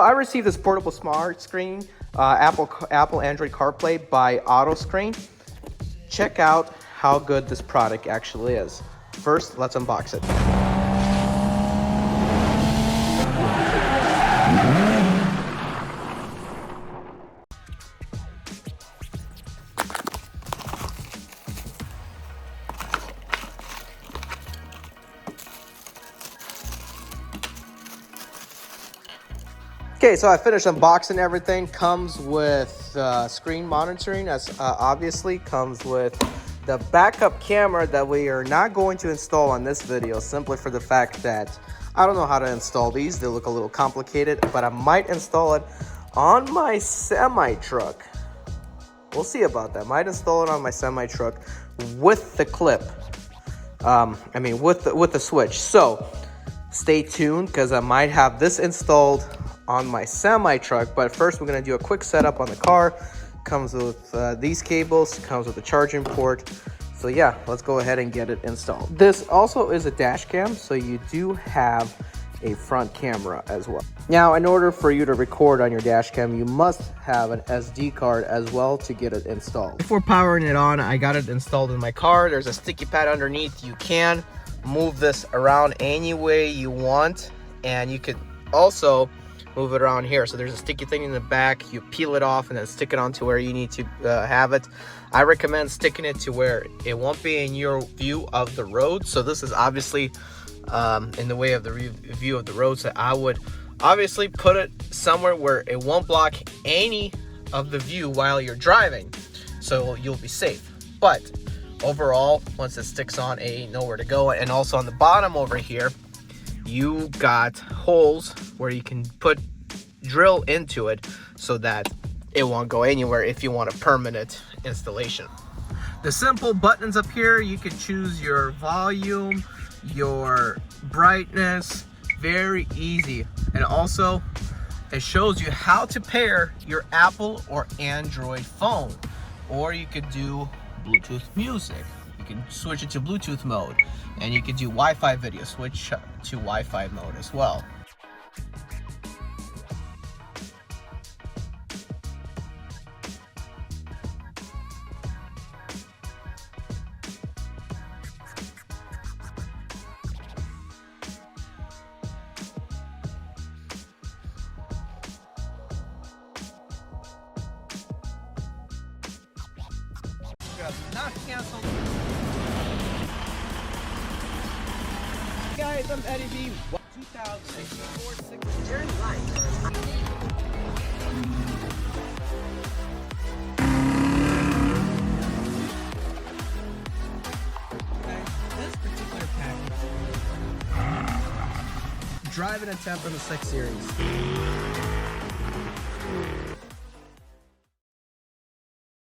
I received this portable smart screen, Apple Android CarPlay by Ottocast. Check out how good this product actually is. First, let's unbox it. Okay, so I finished unboxing everything. Comes with screen monitoring, as obviously comes with the backup camera that we are not going to install on this video, simply for the fact that I don't know how to install these. They look a little complicated, but I might install it on my semi truck. We'll see about that. Might install it on my semi truck with the clip. With the switch. So stay tuned, because I might have this installed on my semi truck. But first, we're gonna do a quick setup on the car. Comes with these cables, comes with the charging port. So yeah, let's go ahead and get it installed. This also is a dash cam, so you do have a front camera as well. Now, in order for you to record on your dash cam, you must have an SD card as well to get it installed. Before powering it on, I got it installed in my car. There's a sticky pad underneath. You can move this around any way you want, and you could also move it around here. So there's a sticky thing in the back. You peel it off and then stick it onto where you need to have it. I recommend sticking it to where it won't be in your view of the road. So this is obviously in the way of the view of the road. So I would obviously put it somewhere where it won't block any of the view while you're driving, so you'll be safe. But overall, once it sticks on, it ain't nowhere to go. And also on the bottom over here, you got holes where you can drill into it so that it won't go anywhere if you want a permanent installation. The simple buttons up here, you can choose your volume, your brightness, very easy. And also it shows you how to pair your Apple or Android phone, or you could do Bluetooth music. You can switch it to Bluetooth mode, and you could do Wi-Fi video, switch to Wi-Fi mode as well. Not canceled. Guys, I'm Eddie B. 2006 Turn right. This particular package, driving a temp in the 6 Series.